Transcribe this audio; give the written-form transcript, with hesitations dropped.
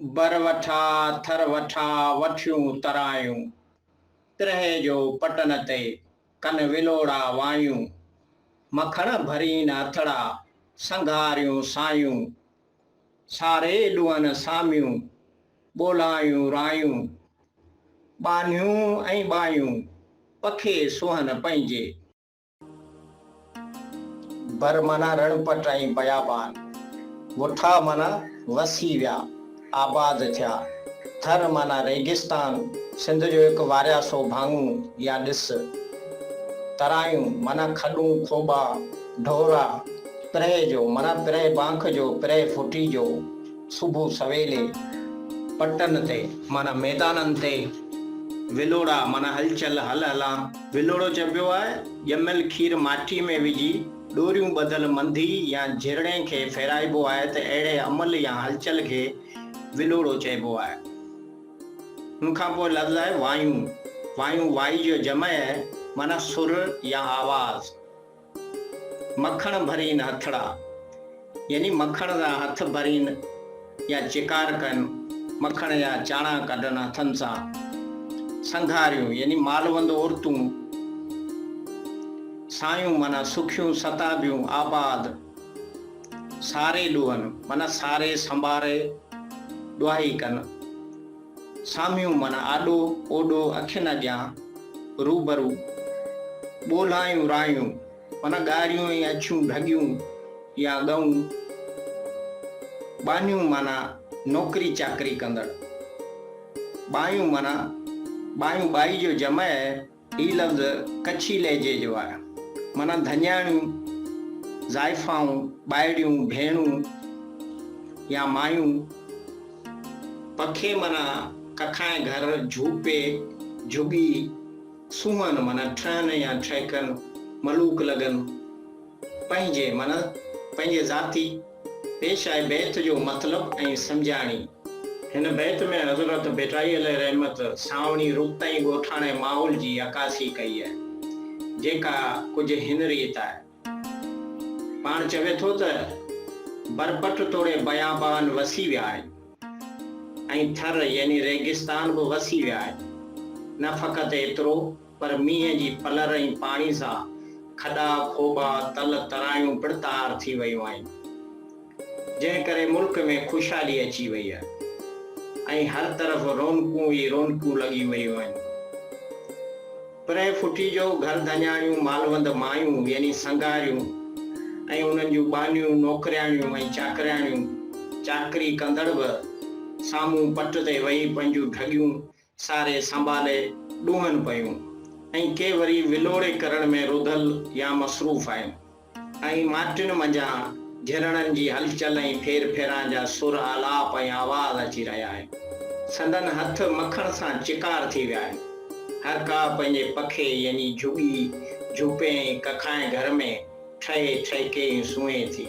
बर वठा थर वठा वठियूं तरायूं, त्रह जो पटन ते कन विलोड़ा वायूं, मखण भरीन हथड़ा संघारियूं सायूं, सारे ॾुअनि सामियूं ॿोलायूं रायूं, बानियूं ऐं बायूं पखे सुहन पंहिंजे। बर माना रणपट ऐं बयाबान, ॻोठा माना वसी विया आबाद थिया, थर माना रेगिस्तान सिंध जो हिकु वारियासो भाङू या ॾिस, तरायूं माना खॾूं खोबा ढोरा, पिरह जो माना पिरह बांख जो पिरह फुटी जो सुबुह सवेले, पटन ते माना मैदाननि ते, विलोड़ा माना हलचल हल हलां। विलोड़ो चइबो आहे ॼमियल खीर माटी में विझी ॾोरियूं ॿधल मंधी या झिरणे खे फेराइबो आहे त अहिड़े अमल या हलचल खे विलोड़ो चइबो आहे। हुन खां पोइ लफ़्ज़ आहे वायूं। वायूं वाई जो जम आहे माना सुर या आवाज़। मखण भरीन हथड़ा यानी मखण जा हथ भरीन या चिकार कनि, मखण जा चाणा कढनि हथनि सां। संघारियूं यानी मालवंद औरतूं, सायूं माना सुखियूं सताबियूं आबाद, सारे ॾुअनि माना सारे संभारे ॾुआई कनि, सामियूं माना आॾो ओॾो अखियुनि अॻियां रूबरू, ॿोलायूं रायूं माना ॻारियूं ऐं अछियूं ढॻियूं या ॻऊं, बानियूं माना नौकरी चाकरी कंदड़, बायूं माना बायूं बाई जो जम आहे। हीउ लफ़्ज़ कच्छी लहजे जो आहे माना धन्याणियूं, ज़ाइफ़ाऊं, ॿाहिरियूं, भेणूं या मायूं। पखे माना कखाए घर, झूपे, झुगी, सुहन माना ठहनि या ठहकनि, मलूक लॻनि, पंहिंजे माना पंहिंजे ज़ाती। पेश आहे बैत जो मतिलबु ऐं सम्झाणी। हिन बैत में हज़रत बेटाई अलैहि रहमत सावणी रुत ऐं ॻोठाणे माहौल जी अकासी कई आहे, जेका कुझु हिन रीत आहे। पाण चवे थो त बरपट तोड़े बयाबान वसी विया आहिनि ऐं थर यानी रेगिस्तान बि वसी विया आहिनि। न फ़क़ति एतिरो पर मींहं जी पलर ऐं पाणी सां खॾा खोबा तल तरायूं पिणतार थी वियूं आहिनि, जंहिं करे मुल्क में ख़ुशहाली अची वई आहे ऐं हर तरफ़ रौनकूं ई रौनकूं लॻी वियूं आहिनि। पिरह फुटी जो घर धन्याणियूं मालवंद मायूं यानी संगारियूं ऐं उन्हनि जूं बानियूं नौकरियाणियूं ऐं चाकरियाणियूं, चाकरी कंदड़ बि साम्हूं पट ते वेही पंहिंजूं ढॻियूं सारे संभाले ॾुहनि पयूं ऐं के वरी विलोड़े करण में रुधल या मसरूफ़ आहिनि ऐं माटियुनि मंझां झिरणनि जी हलचल ऐं फेर फेरां जा सुर आलाप ऐं आवाज़ अची रहिया आहिनि। संदन हथ मखण सां चिकार थी विया आहिनि। हर का पंहिंजे पखे यानी झुगी, झुपे ऐं कखाए घर में ठहे ठहिके सुहे थी।